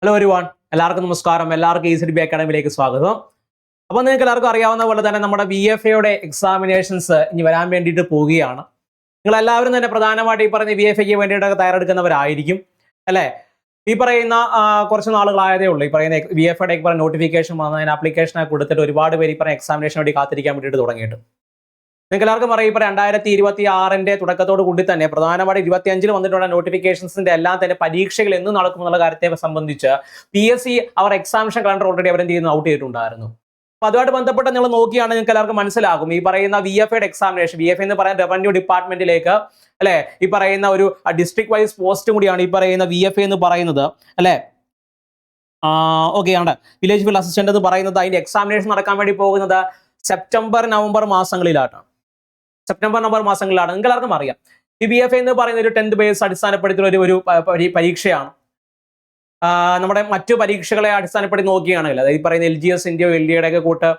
Hello everyone, എല്ലാവർക്കും നമസ്കാരം. എല്ലാവർക്കും ECDB അക്കാഡമിയിലേക്ക് സ്വാഗതം. അപ്പോൾ നിങ്ങൾക്ക് എല്ലാവർക്കും അറിയാവുന്ന പോലെ തന്നെ നമ്മുടെ VFAയുടെ എക്സാമിനേഷൻസ് ഇനി വരാൻ വേണ്ടിയിട്ട് പോവുകയാണ്. നിങ്ങൾ എല്ലാവരും തന്നെ പ്രധാനമായിട്ട് ഈ പറഞ്ഞ VFAയ്ക്ക് വേണ്ടിയിട്ടൊക്കെ തയ്യാറെടുക്കുന്നവരായിരിക്കും അല്ലേ? ഈ പറയുന്ന കുറച്ച് നാളുകളായതേ ഉള്ളൂ ഈ പറയുന്ന VFAയുടെ ഈ പറയുന്ന നോട്ടിഫിക്കേഷൻ വന്നതിന് ആപ്ലിക്കേഷനൊക്കെ കൊടുത്തിട്ട് ഒരുപാട് പേര് ഈ പറയുന്ന എക്സാമിനേഷന് വേണ്ടി കാത്തിരിക്കാൻ വേണ്ടിയിട്ട് തുടങ്ങിയിട്ട്. നിങ്ങൾക്ക് എല്ലാവർക്കും അറിയാം, ഇപ്പോൾ 2026 തുടക്കത്തോട് കൂടി തന്നെ പ്രധാനമായിട്ട് 25 വന്നിട്ടുള്ള നോട്ടിഫിക്കേഷൻസിന്റെ എല്ലാം തന്നെ പരീക്ഷകൾ എന്ന് നടക്കുമെന്നുള്ള കാര്യത്തെ സംബന്ധിച്ച് PSC അവർ എക്സാമിനേഷൻ കലണ്ടർ ഓൾറെഡി അവരെന്ത് ചെയ്യുന്നു ഔട്ട് ചെയ്തിട്ടുണ്ടായിരുന്നു. അപ്പൊ അതുമായിട്ട് ബന്ധപ്പെട്ട് നിങ്ങൾ നോക്കിയാണ് നിങ്ങൾക്ക് എല്ലാവർക്കും മനസ്സിലാകും ഈ പറയുന്ന VFAയുടെ എക്സാമിനേഷൻ. VFA എന്ന് പറയുന്ന റവന്യൂ ഡിപ്പാർട്ട്മെന്റിലേക്ക് അല്ലെ, ഈ പറയുന്ന ഒരു ഡിസ്ട്രിക്ട് വൈസ് പോസ്റ്റ് കൂടിയാണ് ഈ പറയുന്ന VFA എന്ന് പറയുന്നത് അല്ലെ. ഓക്കെ ആണ്, വില്ലേജ് ഫീൽഡ് അസിസ്റ്റന്റ് എന്ന് പറയുന്നത് അതിന്റെ എക്സാമിനേഷൻ നടക്കാൻ വേണ്ടി പോകുന്നത് സെപ്റ്റംബർ നവംബർ മാസങ്ങളിലാണ്. നിങ്ങൾക്ക് എല്ലാവർക്കും അറിയാം ഈ VFA എന്ന് പറയുന്ന ഒരു 10th ബേസ് അടിസ്ഥാനപ്പെടുത്തിയുള്ള ഒരു പരീക്ഷയാണ്. നമ്മുടെ മറ്റു പരീക്ഷകളെ അടിസ്ഥാനപ്പെടുത്തി നോക്കുകയാണെങ്കിൽ അതായത് ഈ പറയുന്ന LGS ഇന്ത്യയോ LDയുടെ ഒക്കെ കൂട്ട്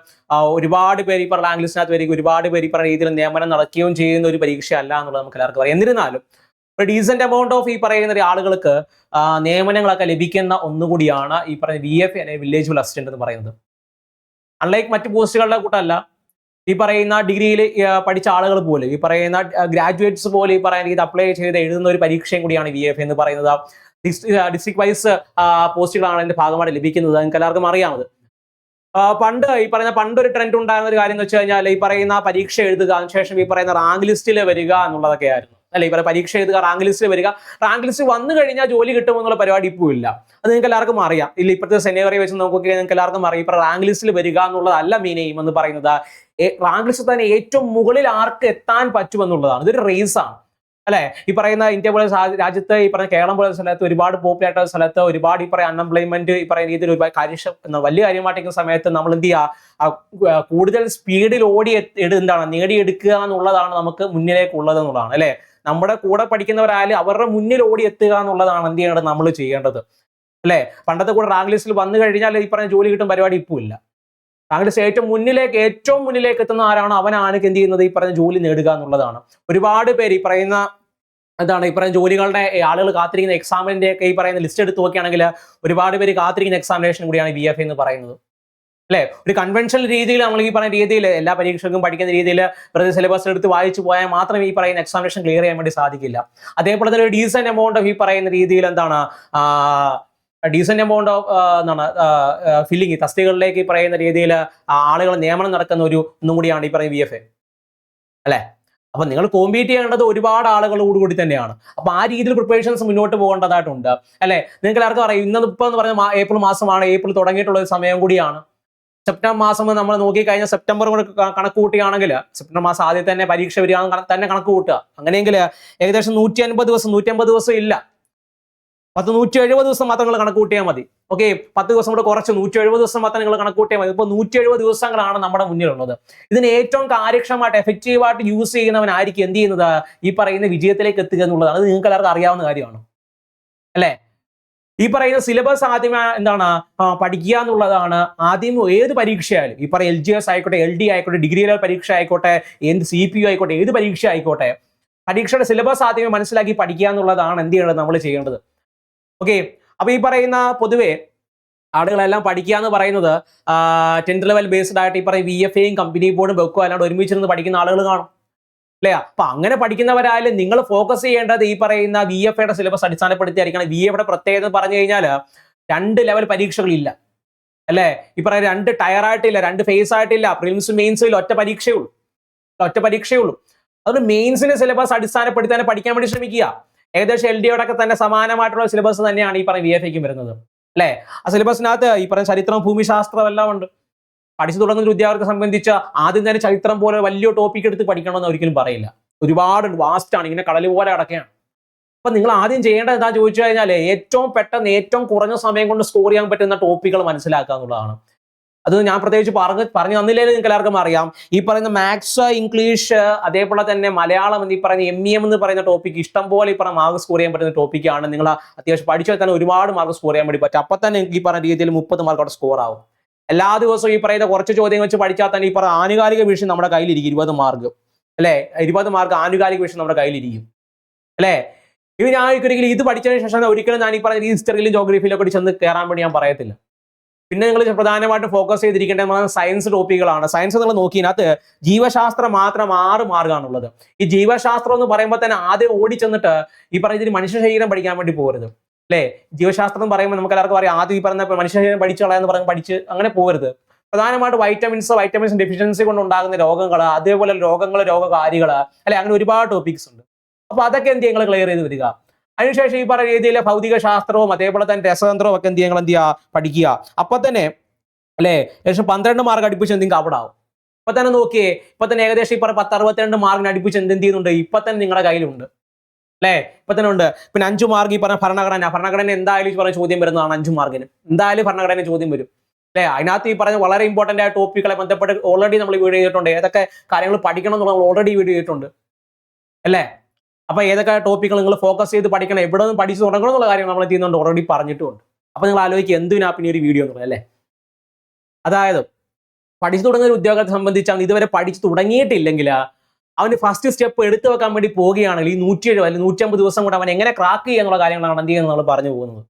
ഒരുപാട് പേര് ഈ പറഞ്ഞ റാങ്ക് ലിസ്റ്റിനകത്ത് വരികയും ഒരുപാട് പേര് ഈ പറഞ്ഞ രീതിയിൽ നിയമനം നടക്കുകയും ചെയ്യുന്ന ഒരു പരീക്ഷയല്ല എന്നുള്ളത് നമുക്ക് എല്ലാവർക്കും അറിയാം. എന്നിരുന്നാലും ഒരു ഡീസന്റ് എമൗണ്ട് ഓഫ് ഈ പറയുന്ന ആളുകൾക്ക് നിയമനങ്ങളൊക്കെ ലഭിക്കുന്ന ഒന്നുകൂടിയാണ് ഈ പറയുന്ന VFA അല്ലെങ്കിൽ വില്ലേജ് ഫീൽഡ് അസിസ്റ്റന്റ് എന്ന് പറയുന്നത്. അൺലൈക്ക് മറ്റു പോസ്റ്റുകളുടെ കൂട്ടല്ല, ഈ പറയുന്ന ഡിഗ്രിയിൽ പഠിച്ച ആളുകൾ പോലും ഈ പറയുന്ന ഗ്രാജുവേറ്റ്സ് പോലും ഈ പറയുന്ന ഇത് അപ്ലൈ ചെയ്ത് എഴുതുന്ന ഒരു പരീക്ഷയും കൂടിയാണ് VFA എന്ന് പറയുന്നത്. ഡിസ്ട്രിക്ട് വൈസ് പോസ്റ്റുകളാണ് അതിന്റെ ഭാഗമായിട്ട് ലഭിക്കുന്നത്. നിങ്ങൾക്ക് എല്ലാവർക്കും അറിയാമത്. പണ്ട് ഒരു ട്രെൻഡ് ഉണ്ടായിരുന്ന ഒരു കാര്യം എന്ന് വെച്ച് കഴിഞ്ഞാൽ ഈ പറയുന്ന പരീക്ഷ എഴുതുക, അതിനുശേഷം ഈ പറയുന്ന റാങ്ക് ലിസ്റ്റിൽ വരിക എന്നുള്ളതൊക്കെ ആയിരുന്നു അല്ലെ. ഈ പറയുന്ന പരീക്ഷ എഴുതുക, റാങ്ക് ലിസ്റ്റിൽ വരിക, റാങ്ക് ലിസ്റ്റ് വന്നു കഴിഞ്ഞാൽ ജോലി കിട്ടുമെന്നുള്ള പരിപാടി ഇപ്പോൾ ഇല്ല. അത് നിങ്ങൾക്ക് എല്ലാവർക്കും അറിയാം. ഇപ്പോഴത്തെ സെനേറിയോ വെച്ച് നോക്കുകയാണെങ്കിൽ നിങ്ങൾക്ക് എല്ലാവർക്കും അറിയാം ഇപ്പൊ റാങ്ക് ലിസ്റ്റിൽ വരിക എന്നുള്ളതല്ല മെയിൻ എയിം എന്ന് പറയുന്നത്. റാങ്ക് ലിസ്റ്റ് തന്നെ ഏറ്റവും മുകളിൽ ആർക്ക് എത്താൻ പറ്റുമെന്നുള്ളതാണ്. ഇതൊരു റേസ് ആണ് അല്ലെ. ഈ പറയുന്ന ഇന്ത്യ പോലെ രാജ്യത്ത് ഈ പറയുന്ന കേരളം പോലെ സ്ഥലത്ത് ഒരുപാട് പോപ്പുലർ ആയിട്ടുള്ള സ്ഥലത്ത് ഒരുപാട് ഈ പറയുന്ന അൺഎംപ്ലോയ്മെന്റ് ഈ പറയുന്ന രീതിയിൽ ഒരുപാട് വലിയ കാര്യമായിട്ടിരിക്കുന്ന സമയത്ത് നമ്മൾ എന്ത് ചെയ്യുക, കൂടുതൽ സ്പീഡിൽ നേടിയെടുക്കുക എന്നുള്ളതാണ് നമുക്ക് മുന്നിലേക്കുള്ളത് എന്നുള്ളതാണ് അല്ലെ. നമ്മുടെ കൂടെ പഠിക്കുന്നവരായാലും അവരുടെ മുന്നിൽ ഓടി എത്തുക എന്നുള്ളതാണ് എന്ത് ചെയ്യേണ്ടത്, നമ്മൾ ചെയ്യേണ്ടത് അല്ലെ. പണ്ടത്തെ കൂടെ റാങ്ക് ലിസ്റ്റിൽ വന്നു കഴിഞ്ഞാൽ ഈ പറയുന്ന ജോലി കിട്ടും പരിപാടി ഇപ്പോൾ ഇല്ല. റാങ്ക് ലിസ്റ്റ് ഏറ്റവും മുന്നിലേക്ക് എത്തുന്ന ആരാണോ അവനാണ് എന്ത് ചെയ്യുന്നത്, ഈ പറയുന്ന ജോലി നേടുക എന്നുള്ളതാണ്. ഒരുപാട് പേര് ഈ പറയുന്ന ഈ പറയുന്ന ജോലികളുടെ ആളുകൾ കാത്തിരിക്കുന്ന എക്സാമിന്റെ ഒക്കെ ഈ പറയുന്ന ലിസ്റ്റ് എടുത്ത് നോക്കുകയാണെങ്കിൽ ഒരുപാട് പേര് കാത്തിരിക്കുന്ന എക്സാമിനേഷൻ കൂടിയാണ് VFA എന്ന് പറയുന്നത് അല്ലെ. ഒരു കൺവെൻഷണൽ രീതിയിൽ നമ്മൾ ഈ പറയുന്ന രീതിയിൽ എല്ലാ പരീക്ഷകൾക്കും പഠിക്കുന്ന രീതിയിൽ വെറുതെ സിലബസ് എടുത്ത് വായിച്ചു പോയാൽ മാത്രമേ ഈ പറയുന്ന എക്സാമിനേഷൻ ക്ലിയർ ചെയ്യാൻ വേണ്ടി സാധിക്കില്ല. അതേപോലെ തന്നെ ഒരു ഡീസന്റ് എമൗണ്ട് ഓഫ് ഈ പറയുന്ന രീതിയിൽ ഡീസന്റ് എമൗണ്ട് ഓഫ് ഫില്ലിങ് തസ്തികകളിലേക്ക് ഈ പറയുന്ന രീതിയിൽ ആളുകൾ നിയമനം നടക്കുന്ന ഒന്നും കൂടിയാണ് ഈ പറയുന്ന VFA അല്ലെ. അപ്പൊ നിങ്ങൾ കോമ്പീറ്റ് ചെയ്യേണ്ടത് ഒരുപാട് ആളുകളോടുകൂടി തന്നെയാണ്. അപ്പൊ ആ രീതിയിൽ പ്രിപ്പറേഷൻസ് മുന്നോട്ട് പോകേണ്ടതായിട്ടുണ്ട് അല്ലെ. നിങ്ങൾക്ക് എല്ലാവർക്കും അറിയാം ഇന്നിപ്പോ എന്ന് പറഞ്ഞ ഏപ്രിൽ മാസമാണ്. ഏപ്രിൽ തുടങ്ങിയിട്ടുള്ള ഒരു സമയം കൂടിയാണ്. സെപ്റ്റംബർ മാസം നമ്മൾ നോക്കിക്കഴിഞ്ഞാൽ സെപ്റ്റംബർ കണക്ക് കൂട്ടുകയാണെങ്കിൽ സെപ്റ്റംബർ മാസം ആദ്യം തന്നെ പരീക്ഷ വരിക തന്നെ കണക്ക് കൂട്ടുക. അങ്ങനെയെങ്കിൽ ഏകദേശം 150 ദിവസം ഇല്ല, 170 ദിവസം മാത്രം നിങ്ങൾ കണക്ക് കൂട്ടിയാൽ മതി. ഓക്കെ, 10 ദിവസം കൂടെ കുറച്ച് 170 ദിവസം മാത്രം നിങ്ങൾ കണക്ക് കൂട്ടിയാൽ മതി. ഇപ്പൊ 170 ദിവസങ്ങളാണ് നമ്മുടെ മുന്നിലുള്ളത്. ഇതിന് ഏറ്റവും കാര്യക്ഷമമായിട്ട് എഫക്റ്റീവായിട്ട് യൂസ് ചെയ്യുന്നവനായിരിക്കും എന്ത് ചെയ്യുന്നത്, ഈ പറയുന്ന വിജയത്തിലേക്ക് എത്തുക എന്നുള്ളതാണ്. അത് നിങ്ങൾക്ക് എല്ലാവർക്കും അറിയാവുന്ന കാര്യമാണ് അല്ലെ. ഈ പറയുന്ന സിലബസ് ആദ്യം പഠിക്കുക എന്നുള്ളതാണ്. ആദ്യം ഏത് പരീക്ഷയായാലും ഈ പറയുന്ന LGS ആയിക്കോട്ടെ, LD ആയിക്കോട്ടെ, ഡിഗ്രി ലെവൽ പരീക്ഷ ആയിക്കോട്ടെ, എന്ത് CPU ആയിക്കോട്ടെ, ഏത് പരീക്ഷ ആയിക്കോട്ടെ, പരീക്ഷയുടെ സിലബസ് ആദ്യമേ മനസ്സിലാക്കി പഠിക്കുക എന്നുള്ളതാണ് എന്ത് ചെയ്യേണ്ടത്, നമ്മൾ ചെയ്യേണ്ടത്. ഓക്കെ, അപ്പൊ ഈ പറയുന്ന പൊതുവെ ആളുകളെല്ലാം പഠിക്കുക എന്ന് പറയുന്നത് 10th ലെവൽ ബേസ്ഡ് ആയിട്ട് ഈ പറയുന്ന VFAയും കമ്പനി ബോർഡും വെക്കുക അല്ലാണ്ട് ഒരുമിച്ചിരുന്ന് പഠിക്കുന്ന ആളുകൾ കാണും അല്ലേ. അപ്പൊ അങ്ങനെ പഠിക്കുന്നവരായാലും നിങ്ങൾ ഫോക്കസ് ചെയ്യേണ്ടത് ഈ പറയുന്ന VFAയുടെ സിലബസ് അടിസ്ഥാനപ്പെടുത്തിയായിരിക്കണം. VFAയുടെ പ്രത്യേകത പറഞ്ഞു കഴിഞ്ഞാൽ 2 ലെവൽ പരീക്ഷകളില്ല അല്ലെ. ഈ പറയുന്ന 2 ടയർ ആയിട്ടില്ല, 2 ഫേസ് ആയിട്ടില്ല. പ്രിലിംസും മെയിൻസും ഒറ്റ പരീക്ഷയുള്ളൂ. അതുകൊണ്ട് മെയിൻസിന്റെ സിലബസ് അടിസ്ഥാനപ്പെടുത്തി തന്നെ പഠിക്കാൻ വേണ്ടി ശ്രമിക്കുക. ഏകദേശം LDയോടൊക്കെ തന്നെ സമാനമായിട്ടുള്ള സിലബസ് തന്നെയാണ് ഈ പറയുന്ന VFAയ്ക്കും വരുന്നത് അല്ലെ. ആ സിലബസിനകത്ത് ഈ പറയുന്ന ചരിത്രം, ഭൂമിശാസ്ത്രം എല്ലാം ഉണ്ട്. പഠിച്ചു തുടങ്ങുന്ന ഒരു വിദ്യാർത്ഥിയെ സംബന്ധിച്ച് ആദ്യം തന്നെ ചരിത്രം പോലെ വലിയ ടോപ്പിക് എടുത്ത് പഠിക്കണമെന്ന് ഒരിക്കലും പറയില്ല. ഒരുപാട് വാസ്റ്റ് ആണ്, ഇങ്ങനെ കടൽ പോലെ കിടക്കുകയാണ്. അപ്പൊ നിങ്ങൾ ആദ്യം ചെയ്യേണ്ടത് എന്താ ചോദിച്ചു കഴിഞ്ഞാൽ ഏറ്റവും പെട്ടെന്ന് ഏറ്റവും കുറഞ്ഞ സമയം കൊണ്ട് സ്കോർ ചെയ്യാൻ പറ്റുന്ന ടോപ്പിക്കുകൾ മനസ്സിലാക്കുക എന്നുള്ളതാണ്. അത് ഞാൻ പ്രത്യേകിച്ച് പറഞ്ഞു തന്നില്ലേ, നിങ്ങൾക്ക് എല്ലാവർക്കും അറിയാം. ഈ പറയുന്ന മാത്സ്, ഇംഗ്ലീഷ്, അതേപോലെ തന്നെ മലയാളം എന്നീ പറയുന്ന MEM എന്ന് പറയുന്ന ടോപ്പിക്ക് ഇഷ്ടം പോലെ ഈ പറഞ്ഞ മാർക്ക് സ്കോർ ചെയ്യാൻ പറ്റുന്ന ടോപ്പിക്കാണ്. നിങ്ങൾ അത്യാവശ്യം പഠിച്ചാൽ തന്നെ ഒരുപാട് മാർക്ക് സ്കോർ ചെയ്യാൻ വേണ്ടി പറ്റും. അപ്പൊ തന്നെ ഈ പറഞ്ഞ രീതിയിൽ 30 മാർക്ക് അവിടെ സ്കോർ ആവും. എല്ലാ ദിവസവും ഈ പറയുന്ന കുറച്ച് ചോദ്യം വെച്ച് പഠിച്ചാൽ തന്നെ ഈ പറയുന്ന ആനുകാലിക വിഷയം നമ്മുടെ കയ്യിലിരിക്കും 20 മാർക്ക് അല്ലെ. 20 മാർക്ക് ആനുകാലിക വിഷയം നമ്മുടെ കയ്യിലിരിക്കും അല്ലെ. ഇത് ഞാൻ ഒരിക്കലും ഇത് പഠിച്ചതിന് ശേഷം ഒരിക്കലും ഞാൻ ഈ പറഞ്ഞ ഹിസ്റ്ററിയിലും ജോഗ്രഫിയിലൊക്കെ ചെന്ന് കയറാൻ വേണ്ടി ഞാൻ പറയത്തില്ല. പിന്നെ നിങ്ങൾ പ്രധാനമായിട്ട് ഫോക്കസ് ചെയ്തിരിക്കേണ്ടത് സയൻസ് ടോപ്പിക്കുകളാണ്. സയൻസ് നിങ്ങൾ നോക്കിയതിനകത്ത് ജീവശാസ്ത്രം മാത്രം 6 മാർഗമാണുള്ളത്. ഈ ജീവശാസ്ത്രം എന്ന് പറയുമ്പോൾ തന്നെ ആദ്യം ഓടിച്ചെന്നിട്ട് ഈ പറഞ്ഞ മനുഷ്യ ശരീരം പഠിക്കാൻ വേണ്ടി പോകരുത് അല്ലേ. ജീവശാസ്ത്രം എന്ന് പറയുമ്പോൾ നമുക്ക് എല്ലാവർക്കും അറിയാം, ആദ്യം ഈ പറഞ്ഞ മനുഷ്യ ശരീരം പഠിച്ചു കളയാന്ന് പറഞ്ഞ് പഠിച്ച് അങ്ങനെ പോകരുത്. പ്രധാനമായിട്ട് വൈറ്റമിൻസ് ഡെഫിഷ്യൻസി കൊണ്ട് ഉണ്ടാകുന്ന രോഗങ്ങൾ, അതേപോലെ രോഗകാരികൾ അല്ലെ, അങ്ങനെ ഒരുപാട് ടോപ്പിക്സ് ഉണ്ട്. അപ്പൊ അതൊക്കെ എന്ത് നിങ്ങൾ ക്ലിയർ ചെയ്ത് വരിക. അതിനുശേഷം ഈ പറയുന്ന രീതിയിലെ ഭൗതിക ശാസ്ത്രവും അതേപോലെ തന്നെ രസതന്ത്രവും ഒക്കെ എന്ത് ചെയ്യുക പഠിക്കുക. അപ്പൊ തന്നെ അല്ലെ ഏകദേശം 12 മാർക്ക് അടുപ്പിച്ച് എന്തെങ്കിലും അവിടെ ആവും. ഇപ്പൊ തന്നെ നോക്കിയേ, ഇപ്പൊ തന്നെ ഏകദേശം ഈ പറഞ്ഞ 10-62 മാർക്കിന് അടുപ്പിച്ച് എന്ത് ചെയ്യുന്നുണ്ട് ഇപ്പൊ തന്നെ നിങ്ങളുടെ കയ്യിലുണ്ട് അല്ലെ. ഇപ്പൊ തന്നെ ഉണ്ട്. പിന്നെ 5 മാർക്ക് ഈ പറഞ്ഞ ഭരണഘടന എന്തായാലും ഈ പറഞ്ഞ ചോദ്യം വരുന്നതാണ്. 5 മാർക്കിന് എന്തായാലും ഭരണഘടന ചോദ്യം വരും അല്ലെ. അതിനകത്ത് ഈ പറഞ്ഞ വളരെ ഇമ്പോർട്ടന്റ് ആയ ടോപ്പിക്കുകളെ ബന്ധപ്പെട്ട് ഓൾറെഡി നമ്മൾ വീഡിയോ ചെയ്തിട്ടുണ്ട്. ഏതൊക്കെ കാര്യങ്ങൾ പഠിക്കണം എന്നുള്ള നമ്മൾ ഓൾറെഡി വീഡിയോ ചെയ്തിട്ടുണ്ട് അല്ലേ. അപ്പൊ ഏതൊക്കെ ടോപ്പിക്കുകൾ നിങ്ങൾ ഫോക്കസ് ചെയ്ത് പഠിക്കണം, എവിടെ നിന്ന് പഠിച്ചു തുടങ്ങണം എന്നുള്ള കാര്യം നമ്മൾ ചെയ്യുന്നുണ്ട്, ഓൾറെഡി പറഞ്ഞിട്ടുണ്ട്. അപ്പൊ നിങ്ങൾ ആലോചിക്കുക എന്തിനാ പിന്നെ ഒരു വീഡിയോ എന്നുള്ളത് അല്ലേ. അതായത് പഠിച്ചു തുടങ്ങുന്ന ഉദ്യോഗത്തെ സംബന്ധിച്ച് അവൻ ഇതുവരെ പഠിച്ചു തുടങ്ങിയിട്ടില്ലെങ്കിൽ അവന് ഫസ്റ്റ് സ്റ്റെപ്പ് എടുത്തു വെക്കാൻ വേണ്ടി പോവുകയാണെങ്കിൽ ഈ 170 അല്ലെങ്കിൽ 150 ദിവസം കൊണ്ട് അവൻ എങ്ങനെ ക്രാക്ക് ചെയ്യുക എന്നുള്ള കാര്യങ്ങളാണ് എന്ത് ചെയ്യുന്നത് നമ്മൾ പറഞ്ഞു പോകുന്നത്.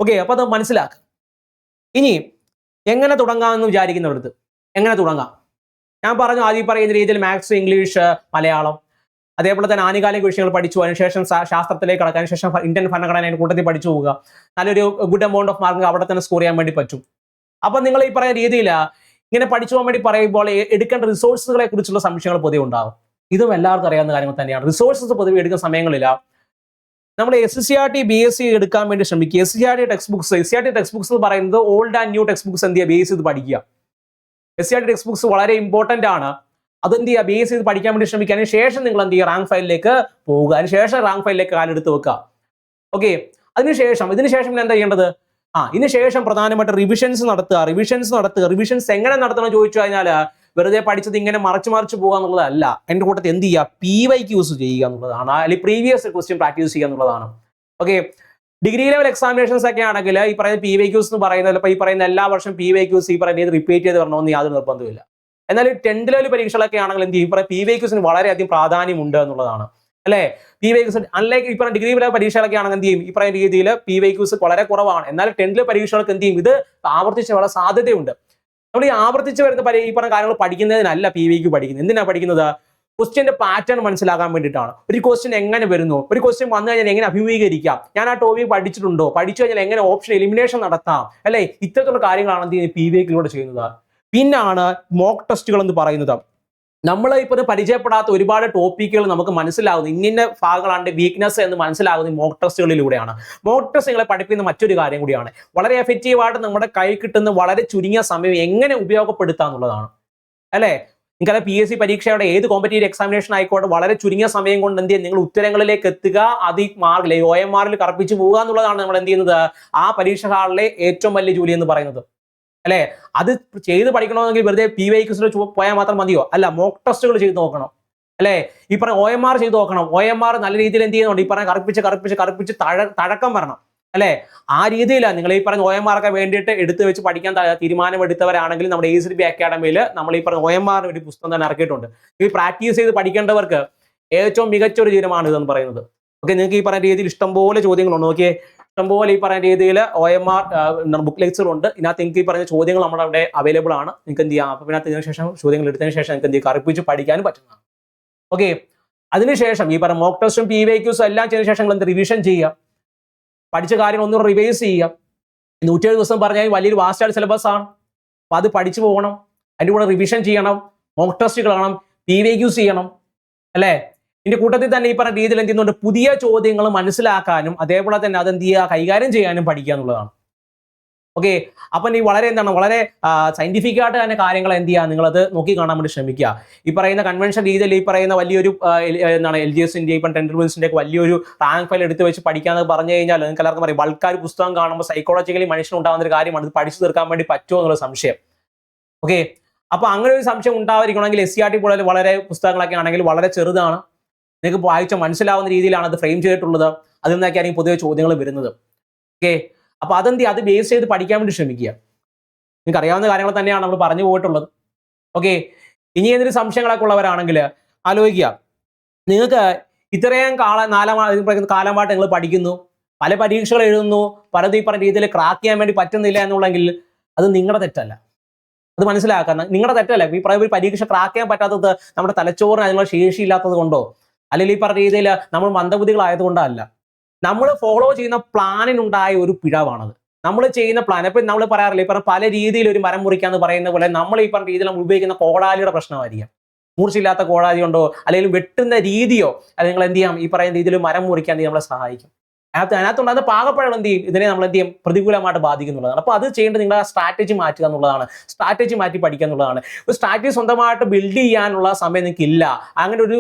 ഓക്കെ അപ്പൊ അത് മനസ്സിലാക്കുക. ഇനി എങ്ങനെ തുടങ്ങാമെന്ന് വിചാരിക്കുന്നവർക്ക് എങ്ങനെ തുടങ്ങാം? ഞാൻ പറഞ്ഞു ആദ്യം പറയുന്ന രീതിയിൽ മാത്സ്, ഇംഗ്ലീഷ്, മലയാളം, അതേപോലെ തന്നെ ആനുകാലിക വിഷയങ്ങൾ പഠിച്ചു. അതിനുശേഷം ശാസ്ത്രത്തിലേക്ക് കടക്കാൻ, അതിനുശേഷം ഇന്ത്യൻ ഭരണഘടനയുടെ കൂട്ടത്തിൽ പഠിച്ചു പോവുക. നല്ലൊരു ഗുഡ് എമൗണ്ട് ഓഫ് മാർക്ക് അവിടെ തന്നെ സ്കോർ ചെയ്യാൻ വേണ്ടി പറ്റും. അപ്പൊ നിങ്ങൾ ഈ പറയുന്ന രീതിയിൽ ഇങ്ങനെ പഠിച്ചു പോകാൻ വേണ്ടി പറയുമ്പോൾ എടുക്കേണ്ട റിസോഴ്സുകളെ കുറിച്ചുള്ള സംശയങ്ങൾ പൊതുവെ ഉണ്ടാകും. ഇതും എല്ലാവർക്കും അറിയാവുന്ന കാര്യങ്ങൾ തന്നെയാണ്. റിസോഴ്സസ് പൊതുവെ എടുക്കുന്ന സമയങ്ങളില്ല നമ്മൾ SCRT BSc എടുക്കാൻ വേണ്ടി ശ്രമിക്കുക. SCRT ടെക്സ്റ്റ് ബുക്സ് എന്ന് പറയുന്നത് old and new text books എന്ത് ചെയ്യുക ബേസ് ചെയ്ത് പഠിക്കുക. SCRT ടെക്സ്റ്റ് ബുക്സ് വളരെ ഇമ്പോർട്ടന്റ് ആണ്. അതെന്ത് ചെയ്യുക ബേസ് ചെയ്ത് പഠിക്കാൻ വേണ്ടി ശ്രമിക്കുക. അതിനുശേഷം നിങ്ങൾ എന്ത് ചെയ്യുക റാങ്ക് ഫയലിലേക്ക് പോവുക. അതിനുശേഷം റാങ്ക് ഫയലിലേക്ക് കാലെടുത്ത് വെക്കുക. ഓക്കെ, ഇതിനുശേഷം എന്താ ചെയ്യേണ്ടത്? ഇതിനുശേഷം പ്രധാനമായിട്ട് റിവിഷൻസ് നടത്തുക. റിവിഷൻസ് എങ്ങനെ നടത്തണം ചോദിച്ചു കഴിഞ്ഞാൽ വെറുതെ പഠിച്ചത് ഇങ്ങനെ മറിച്ച് പോകുക എന്നുള്ളതല്ല. അതിന്റെ കൂട്ടത്തിൽ എന്ത് ചെയ്യുക PYQs ചെയ്യുക എന്നുള്ളതാണ്, അല്ലെങ്കിൽ പ്രീവിയസ് ക്വസ്റ്റ്യൻ പ്രാക്ടീസ് ചെയ്യുക എന്നുള്ളതാണ്. ഓക്കെ, ഡിഗ്രി ലെവൽ എക്സാമിനേഷൻസ് ഒക്കെ ആണെങ്കിൽ ഈ പറയുന്ന PYQs എന്ന് പറയുന്നത് ഇപ്പൊ ഈ പറയുന്ന എല്ലാ വർഷം PYQs ഈ പറയുന്നത് റിപ്പീറ്റ് ചെയ്ത് വരണമെന്ന് യാതൊരു നിർബന്ധമില്ല. എന്നാൽ 10th ലെവൽ പരീക്ഷകളൊക്കെ ആണെങ്കിൽ എന്ത് ചെയ്യും PYQs വളരെയധികം പ്രാധാന്യമുണ്ട് എന്നുള്ളതാണ് അല്ലെ. PYQs അൺലൈക്ക് ഈ പറഞ്ഞ ഡിഗ്രി ലെവൽ പരീക്ഷകളൊക്കെ ആണെങ്കിൽ എന്ത് ചെയ്യും ഈ പറയുന്ന രീതിയിൽ PYQs വളരെ കുറവാണ്. എന്നാൽ 10th ലെവൽ പരീക്ഷകൾക്ക് എന്ത് ചെയ്യും ഇത് ആവർത്തിച്ച് വളരെ സാധ്യതയുണ്ട്. നമ്മൾ ഈ ആവർത്തിച്ച് വരുന്ന ഈ പറഞ്ഞ കാര്യങ്ങൾ പഠിക്കുന്നതിനല്ല PYQ പഠിക്കുന്നത്. എന്തിനാ പഠിക്കുന്നത്? ക്വസ്റ്റ്യന്റെ പാറ്റേൺ മനസ്സിലാക്കാൻ വേണ്ടിയിട്ടാണ്. ഒരു ക്വസ്റ്റ്യൻ എങ്ങനെ വരുന്നു, ഒരു ക്വസ്റ്റ്യൻ വന്നു കഴിഞ്ഞാൽ എങ്ങനെ അഭിമുഖീകരിക്കാം, ഞാൻ ആ ടോപ്പിക് പഠിച്ചിട്ടുണ്ടോ, പഠിച്ചു കഴിഞ്ഞാൽ എങ്ങനെ ഓപ്ഷൻ എലിമിനേഷൻ നടത്താം അല്ലെ, ഇത്തരത്തിലുള്ള കാര്യങ്ങളാണ് എന്ത് ചെയ്യുന്നത് PYQയിലൂടെ ചെയ്യുന്നത്. പിന്നാണ് മോക്ക് ടെസ്റ്റുകൾ എന്ന് പറയുന്നത്. നമ്മൾ ഇപ്പോൾ പരിചയപ്പെടാത്ത ഒരുപാട് ടോപ്പിക്കുകൾ നമുക്ക് മനസ്സിലാകുന്നു, ഇന്ന ഭാഗങ്ങളാണ് വീക്ക്നെസ് എന്ന് മനസ്സിലാകുന്ന മോക്ക് ടെസ്റ്റുകളിലൂടെയാണ്. മോക്ക് ടെസ്റ്റ് നിങ്ങളെ പഠിപ്പിക്കുന്ന മറ്റൊരു കാര്യം കൂടിയാണ്. വളരെ എഫക്റ്റീവായിട്ട് നമ്മുടെ കൈ കിട്ടുന്ന വളരെ ചുരുങ്ങിയ സമയം എങ്ങനെ ഉപയോഗപ്പെടുത്താം എന്നുള്ളതാണ് അല്ലെ. നിങ്ങൾക്ക് PSC പരീക്ഷയുടെ ഏത് കോമ്പറ്റേറ്റീവ് എക്സാമിനേഷൻ ആയിക്കോട്ടെ വളരെ ചുരുങ്ങിയ സമയം കൊണ്ട് എന്ത് ചെയ്യുക നിങ്ങൾ ഉത്തരങ്ങളിലേക്ക് എത്തുക, അത് മാർക്കിൽ OMRൽ കറപ്പിച്ച് പോവുക എന്നുള്ളതാണ് നമ്മൾ എന്ത് ചെയ്യുന്നത് ആ പരീക്ഷ ഹാളിലെ ഏറ്റവും വലിയ ജോലി എന്ന് പറയുന്നത് അല്ലെ. അത് ചെയ്ത് പഠിക്കണമെങ്കിൽ വെറുതെ PYQs പോയാൽ മാത്രം മതിയോ? അല്ല, മോക്ക് ടെസ്റ്റുകൾ ചെയ്ത് നോക്കണം അല്ലെ. ഈ പറഞ്ഞ OMR ചെയ്ത് നോക്കണം. OMR നല്ല രീതിയിൽ എന്ത് ചെയ്യുന്നുണ്ട് ഈ പറഞ്ഞ കറുപ്പിച്ച് തഴക്കം വരണം അല്ലെ. ആ രീതിയിലാണ് നിങ്ങൾ ഈ പറഞ്ഞ OMR ഒക്കെ വേണ്ടിയിട്ട് എടുത്തു വെച്ച് പഠിക്കാൻ തീരുമാനമെടുത്തവരാണെങ്കിൽ നമ്മുടെ ACDB അക്കാഡമിയിൽ നമ്മൾ ഈ പറഞ്ഞ OMR ഒരു പുസ്തകം തന്നെ ഇറക്കിയിട്ടുണ്ട്. ഈ പ്രാക്ടീസ് ചെയ്ത് പഠിക്കേണ്ടവർക്ക് ഏറ്റവും മികച്ച ഒരു തീരുമാനം ഇതെന്ന് പറയുന്നത്. ഓക്കെ, നിങ്ങൾക്ക് ഈ പറഞ്ഞ രീതിയിൽ ഇഷ്ടംപോലെ ചോദ്യങ്ങളുണ്ട്. നോക്കിയേ, ഇഷ്ടംപോലെ ഈ പറഞ്ഞ രീതിയിൽ OMR ബുക്ക് ലെക്ചർ ഉണ്ട്. ഇതിനകത്ത് നിങ്ങൾക്ക് ഈ പറഞ്ഞ ചോദ്യങ്ങൾ നമ്മുടെ അവിടെ അവൈലബിൾ ആണ്. നിങ്ങൾക്ക് എന്ത് ചെയ്യാം അപ്പോൾ ഇതിനകത്ത് ഇതിനുശേഷം ചോദ്യങ്ങൾ എടുത്തതിന് ശേഷം നിങ്ങൾക്ക് എന്ത് ചെയ്യാം കറുപ്പിച്ച് പഠിക്കാനും പറ്റുന്നതാണ്. ഓക്കെ, അതിനുശേഷം ഈ പറഞ്ഞ മോക്ക് ടെസ്റ്റും PYQs എല്ലാം ചെയ്തതിനു ശേഷം നിങ്ങൾ എന്ത് റിവിഷൻ ചെയ്യുക, പഠിച്ച കാര്യങ്ങൾ ഒന്നുകൂടെ റിവൈസ് ചെയ്യുക. 107 ദിവസം പറഞ്ഞാൽ വലിയൊരു വാസ്റ്റ് സിലബസ് ആണ്. അപ്പൊ അത് പഠിച്ചു പോകണം, അതിൻ്റെ കൂടെ റിവിഷൻ ചെയ്യണം, മോക്ക് ടെസ്റ്റ് കാണണം, PYQs ചെയ്യണം അല്ലേ. ഇതിന്റെ കൂട്ടത്തിൽ തന്നെ ഈ പറഞ്ഞ രീതിയിൽ എന്ത് ചെയ്യുന്നുണ്ട് പുതിയ ചോദ്യങ്ങൾ മനസ്സിലാക്കാനും അതേപോലെ തന്നെ അതെന്ത് ചെയ്യുക കൈകാര്യം ചെയ്യാനും പഠിക്കുക എന്നുള്ളതാണ്. ഓക്കെ, അപ്പൊ നീ വളരെ സയന്റിഫിക് ആയിട്ട് തന്നെ കാര്യങ്ങൾ എന്ത് ചെയ്യുക നിങ്ങളത് നോക്കി കാണാൻ വേണ്ടി ശ്രമിക്കുക. ഈ പറയുന്ന കൺവെൻഷൻ രീതിയിൽ ഈ പറയുന്ന വലിയൊരു LGSന്റെ ഇപ്പം ടെൻഡർമെന്റ്സിന്റെ ഒക്കെ വലിയൊരു റാങ്ക് ഫയൽ എടുത്ത് വെച്ച് പഠിക്കാന്ന് പറഞ്ഞു കഴിഞ്ഞാൽ നിങ്ങൾക്ക് എല്ലാവർക്കും പറയും ബൾക്കാർ പുസ്തകം കാണുമ്പോൾ സൈക്കോളജിക്കലി മനുഷ്യനുണ്ടാകുന്ന ഒരു കാര്യമാണ്, ഇത് പഠിച്ചു തീർക്കാൻ വേണ്ടി പറ്റുമോ എന്നുള്ള സംശയം. ഓക്കെ, അപ്പൊ അങ്ങനെ ഒരു സംശയം ഉണ്ടാവാതിരിക്കണമെങ്കിൽ SCRT പോലെ വളരെ പുസ്തകങ്ങളൊക്കെ ആണെങ്കിൽ വളരെ ചെറുതാണ്, നിങ്ങൾക്ക് വായിച്ച മനസ്സിലാവുന്ന രീതിയിലാണ് അത് ഫ്രെയിം ചെയ്തിട്ടുള്ളത്. അതിൽ നിന്നൊക്കെയായിരിക്കും പൊതുവെ ചോദ്യങ്ങൾ വരുന്നത്. ഓക്കെ, അപ്പൊ അത് ബേസ് ചെയ്ത് പഠിക്കാൻ വേണ്ടി ശ്രമിക്കുക. നിങ്ങൾക്ക് അറിയാവുന്ന കാര്യങ്ങൾ തന്നെയാണ് നമ്മൾ പറഞ്ഞു പോയിട്ടുള്ളത്. ഓക്കെ, ഇനി എന്തെങ്കിലും സംശയങ്ങളൊക്കെ ഉള്ളവരാണെങ്കിൽ ആലോചിക്കുക, നിങ്ങൾക്ക് ഇത്രയും കാലമായിട്ട് നിങ്ങൾ പഠിക്കുന്നു, പല പരീക്ഷകൾ എഴുതുന്നു, പലതും ഈ പറഞ്ഞ രീതിയിൽ ക്രാക്ക് ചെയ്യാൻ വേണ്ടി പറ്റുന്നില്ല എന്നുള്ളെങ്കിൽ അത് നിങ്ങളുടെ തെറ്റല്ല. അത് മനസ്സിലാക്കുക, നിങ്ങളുടെ തെറ്റല്ല. ഈ പറയുന്ന പരീക്ഷ ക്രാക്ക് ചെയ്യാൻ പറ്റാത്തത് നമ്മുടെ തലച്ചോറിന് അതിനുള്ള ശേഷിയില്ലാത്തത് കൊണ്ടോ അല്ലെങ്കിൽ ഈ പറഞ്ഞ രീതിയിൽ നമ്മൾ മന്ദബുദ്ധികളായതുകൊണ്ടല്ല. നമ്മൾ ഫോളോ ചെയ്യുന്ന പ്ലാനിനുണ്ടായ ഒരു പിഴവാണത്. നമ്മൾ ചെയ്യുന്ന പ്ലാൻ, ഇപ്പം നമ്മൾ പറയാറില്ല, ഈ പറഞ്ഞ പല രീതിയിൽ ഒരു മരം മുറിക്കാന്ന് പറയുന്ന പോലെ നമ്മൾ ഈ പറഞ്ഞ രീതിയിൽ നമ്മൾ ഉപയോഗിക്കുന്ന കോടാലിയുടെ പ്രശ്നമായിരിക്കാം. മൂർച്ചയില്ലാത്ത കോടാലി കൊണ്ടോ അല്ലെങ്കിൽ വെട്ടുന്ന രീതിയോ അല്ലെങ്കിൽ നിങ്ങൾ എന്ത് ചെയ്യാം, ഈ പറയുന്ന രീതിയിൽ മരം മുറിക്കാൻ നമ്മളെ സഹായിക്കും. അതിനകത്തുണ്ടാകുന്ന പാകപ്പഴം എന്ത് ചെയ്യും, ഇതിനെ നമ്മൾ എന്ത് ചെയ്യും, പ്രതികൂലമായിട്ട് ബാധിക്കുന്നുള്ളതാണ്. അപ്പോൾ അത് ചെയ്യേണ്ടത് നിങ്ങളുടെ സ്ട്രാറ്റജി മാറ്റുക എന്നുള്ളതാണ്, സ്ട്രാറ്റജി മാറ്റി പഠിക്കുക എന്നുള്ളതാണ്. ഒരു സ്ട്രാറ്റജി സ്വന്തമായിട്ട് ബിൽഡ് ചെയ്യാനുള്ള സമയം നിങ്ങൾക്ക് ഇല്ല, അങ്ങനെ ഒരു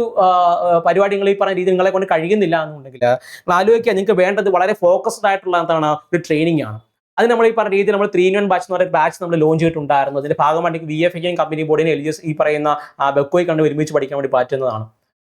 പരിപാടി നിങ്ങൾ ഈ പറഞ്ഞ രീതി നിങ്ങളെ കൊണ്ട് കഴിയുന്നില്ല എന്നുണ്ടെങ്കിൽ നിങ്ങൾ ആലോചിക്കുക, നിങ്ങൾക്ക് വേണ്ടത് വളരെ ഫോക്കസ്ഡ് ആയിട്ടുള്ള എന്താണ്, ഒരു ട്രെയിനിങ് ആണ്. അത് നമ്മൾ ഈ പറഞ്ഞ രീതിയിൽ നമ്മൾ 3-in-1 ബാച്ച് എന്ന് പറയുന്ന ബാച്ച് നമ്മൾ ലോഞ്ച് ചെയ്തിട്ടുണ്ടായിരുന്നു. അതിന്റെ ഭാഗമായിട്ട് VFAയും കമ്പനി ബോർഡിനെ LGS ഈ പറയുന്ന ബെക്കോയി കണ്ട് ഒരുമിച്ച് പഠിക്കാൻ വേണ്ടി പറ്റുന്നതാണ്.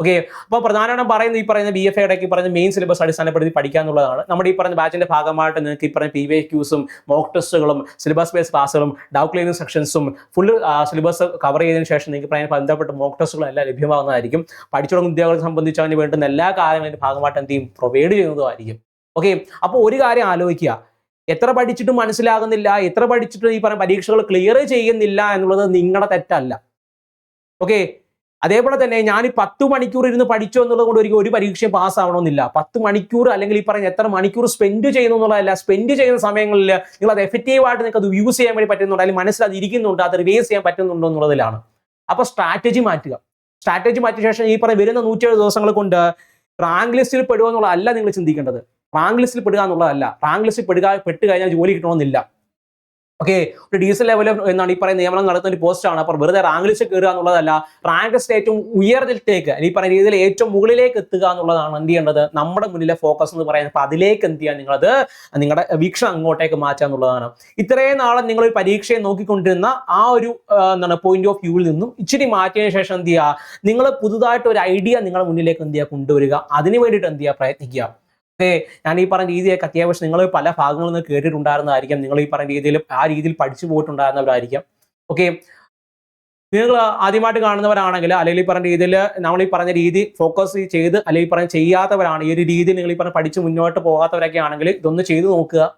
ഓക്കെ, അപ്പോൾ പ്രധാനമായിട്ടും പറയുന്നത് ഈ പറയുന്ന BFAയുടെ ഈ പറയുന്ന മെയിൻ സിലബസ് അടിസ്ഥാനപ്പെടുത്തി പഠിക്കുക എന്നുള്ളതാണ്. നമ്മുടെ ഈ പറഞ്ഞ ബാച്ചിന്റെ ഭാഗമായിട്ട് നിങ്ങൾക്ക് ഈ പറഞ്ഞ PYQസും മോക്ക് ടെസ്റ്റുകളും സിലബസ് ബേസ് ക്ലാസ്സുകളും ഡൗട്ട് ക്ലിയറിംഗ് സെക്ഷൻസും ഫുൾ സിലബസ് കവർ ചെയ്തതിനു ശേഷം നിങ്ങൾക്ക് പറയാൻ ബന്ധപ്പെട്ട മോക്ക് ടെസ്റ്റുകളും എല്ലാം ലഭ്യമാകുന്നതായിരിക്കും. പഠിച്ചു തുടങ്ങുന്ന വിദ്യാർത്ഥികളെ സംബന്ധിച്ച് അതിന് വേണ്ടുന്ന എല്ലാ കാര്യങ്ങളും ഭാഗമായിട്ട് എന്ത് ചെയ്യും, പ്രൊവൈഡ് ചെയ്യുന്നതുമായിരിക്കും. ഓക്കെ, അപ്പോൾ ഒരു കാര്യം ആലോചിക്കുക, എത്ര പഠിച്ചിട്ടും മനസ്സിലാകുന്നില്ല, എത്ര പഠിച്ചിട്ടും ഈ പറഞ്ഞ പരീക്ഷകൾ ക്ലിയർ ചെയ്യുന്നില്ല എന്നുള്ളത് നിങ്ങളുടെ തെറ്റല്ല. ഓക്കെ, അതേപോലെ തന്നെ ഞാൻ 10 മണിക്കൂർ ഇരുന്ന് പഠിച്ചു എന്നുള്ളത് കൊണ്ട് ഒരു പരീക്ഷയും പാസ്സാവണമെന്നില്ല. 10 മണിക്കൂർ അല്ലെങ്കിൽ ഈ പറഞ്ഞ എത്ര മണിക്കൂർ സ്പെൻഡ് ചെയ്യുന്നു എന്നുള്ളതല്ല, സ്പെൻഡ് ചെയ്യുന്ന സമയങ്ങളിൽ നിങ്ങൾ അത് എഫക്റ്റീവായിട്ട് നിങ്ങൾക്ക് അത് യൂസ് ചെയ്യാൻ വേണ്ടി പറ്റുന്നുണ്ട്, അല്ലെങ്കിൽ മനസ്സിലത് ഇരിക്കുന്നുണ്ട്, അത് റിവൈസ് ചെയ്യാൻ പറ്റുന്നുണ്ടോ എന്നുള്ളതിലാണ്. അപ്പോൾ സ്ട്രാറ്റജി മാറ്റുക. സ്ട്രാറ്റജി മാറ്റിയ ശേഷം ഈ പറഞ്ഞ വരുന്ന 107 ദിവസങ്ങൾ കൊണ്ട് റാങ്ക് ലിസ്റ്റിൽ പെടുക എന്നുള്ളതല്ല നിങ്ങൾ ചിന്തിക്കേണ്ടത്. റാങ്ക് ലിസ്റ്റിൽ പെടുക എന്നുള്ളതല്ല. റാങ്ക് ലിസ്റ്റിൽ പെട്ട് കഴിഞ്ഞാൽ ജോലി കിട്ടണമെന്നില്ല. ഓക്കെ, ഒരു ഡീസൽ ലെവൽ എന്നാണ് ഈ പറയുന്ന നിയമനം നടത്തുന്ന ഒരു പോസ്റ്റാണ്. അപ്പോൾ വെറുതെ റാങ്ക് ലിസ്റ്റ് കയറുക എന്നുള്ളതല്ല, റാങ്ക് ലിസ്റ്റ് ഏറ്റവും ഉയർന്നിലേക്ക് ഈ പറയുന്ന രീതിയിൽ ഏറ്റവും മുകളിലേക്ക് എത്തുക എന്നുള്ളതാണ് എന്ത് ചെയ്യേണ്ടത്, നമ്മുടെ മുന്നിലെ ഫോക്കസ് എന്ന് പറയുന്നത്. അപ്പോൾ അതിലേക്ക് എന്ത് ചെയ്യാൻ, നിങ്ങളത് നിങ്ങളുടെ വീക്ഷണം അങ്ങോട്ടേക്ക് മാറ്റുക എന്നുള്ളതാണ്. ഇത്രയും നാളെ നിങ്ങൾ ഒരു പരീക്ഷയെ നോക്കിക്കൊണ്ടിരുന്ന ആ ഒരു എന്താണ് പോയിന്റ് ഓഫ് വ്യൂവിൽ നിന്നും ഇച്ചിരി മാറ്റിയതിനു ശേഷം എന്ത് ചെയ്യുക, നിങ്ങൾ പുതുതായിട്ട് ഒരു ഐഡിയ നിങ്ങളുടെ മുന്നിലേക്ക് എന്ത് ചെയ്യുക, കൊണ്ടുവരിക. അതിന് വേണ്ടിയിട്ട് എന്ത് ചെയ്യുക, പ്രയത്നിക്കുക. ഞാൻ ഈ പറഞ്ഞ രീതിയൊക്കെ അത്യാവശ്യം നിങ്ങൾ പല ഭാഗങ്ങളിൽ നിന്ന് കേട്ടിട്ടുണ്ടായിരുന്നതായിരിക്കും, നിങ്ങൾ ഈ പറഞ്ഞ രീതിയിൽ ആ രീതിയിൽ പഠിച്ചു പോയിട്ടുണ്ടായിരുന്നവരായിരിക്കും. ഓക്കെ, നിങ്ങൾ ആദ്യമായിട്ട് കാണുന്നവരാണെങ്കിൽ അല്ലെങ്കിൽ ഈ പറഞ്ഞ രീതിയിൽ നമ്മൾ ഈ പറഞ്ഞ രീതി ഫോക്കസ് ചെയ്ത് അല്ലെങ്കിൽ ഈ പറഞ്ഞ ചെയ്യാത്തവരാണ്, ഈ ഒരു രീതിയിൽ നിങ്ങൾ ഈ പറഞ്ഞ പഠിച്ച് മുന്നോട്ട് പോകാത്തവരൊക്കെ ആണെങ്കിൽ ഇതൊന്ന് ചെയ്തു നോക്കുക.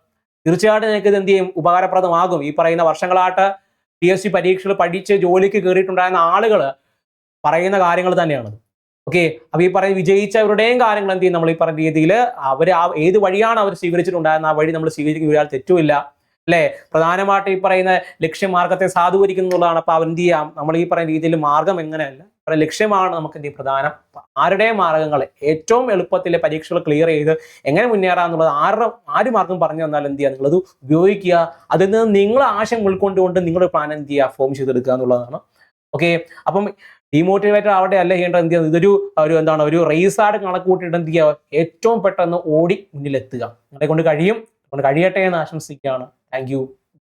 തീർച്ചയായിട്ടും നിങ്ങൾക്ക് ഇത് എന്ത് ചെയ്യും, ഉപകാരപ്രദമാകും. ഈ പറയുന്ന വർഷങ്ങളായിട്ട് PSC പരീക്ഷകൾ പഠിച്ച് ജോലിക്ക് കയറിയിട്ടുണ്ടായിരുന്ന ആളുകൾ പറയുന്ന കാര്യങ്ങൾ തന്നെയാണ്. ഓക്കെ, അപ്പൊ ഈ പറയുന്ന വിജയിച്ചവരുടെയും കാര്യങ്ങൾ എന്ത് ചെയ്യും, നമ്മൾ ഈ പറഞ്ഞ രീതിയിൽ അവർ ഏത് വഴിയാണ് അവർ സ്വീകരിച്ചിട്ടുണ്ടായിരുന്ന ആ വഴി നമ്മൾ സ്വീകരിക്കുന്ന ഒരാൾ തെറ്റുമില്ല, അല്ലെ? പ്രധാനമായിട്ട് ഈ പറയുന്ന ലക്ഷ്യമാർഗത്തെ സാധൂകരിക്കുന്നുള്ളതാണ്. അപ്പൊ എന്ത് ചെയ്യാം, നമ്മൾ ഈ പറയുന്ന രീതിയിൽ മാർഗം എങ്ങനെയല്ല, ലക്ഷ്യമാണ് നമുക്ക് എന്ത് ചെയ്യും പ്രധാനം. ആരുടെയും മാർഗങ്ങൾ ഏറ്റവും എളുപ്പത്തിൽ പരീക്ഷകൾ ക്ലിയർ ചെയ്ത് എങ്ങനെ മുന്നേറാന്നുള്ളത് ആര് മാർഗം പറഞ്ഞു തന്നാൽ എന്ത് ചെയ്യുക, നിങ്ങളത് ഉപയോഗിക്കുക. അതിൽ നിന്ന് നിങ്ങൾ ആശയം ഉൾക്കൊണ്ടുകൊണ്ട് നിങ്ങളുടെ പ്ലാൻ എന്ത് ചെയ്യുക, ഫോം ചെയ്തെടുക്കുക എന്നുള്ളതാണ്. ഓക്കെ, അപ്പം ഡീമോട്ടിവേറ്റഡ് ആവട്ടെ അല്ല ചെയ്യേണ്ടത്, എന്ത് ചെയ്യുക, ഇതൊരു ഒരു റേസായിട്ട് കണക്ക് കൂട്ടിയിട്ട് എന്ത് ചെയ്യുക, ഏറ്റവും പെട്ടെന്ന് ഓടി മുന്നിലെത്തുക. നിങ്ങളെ കൊണ്ട് കഴിയും, കഴിയട്ടെ എന്ന് ആശംസിക്കുകയാണ്. Thank you.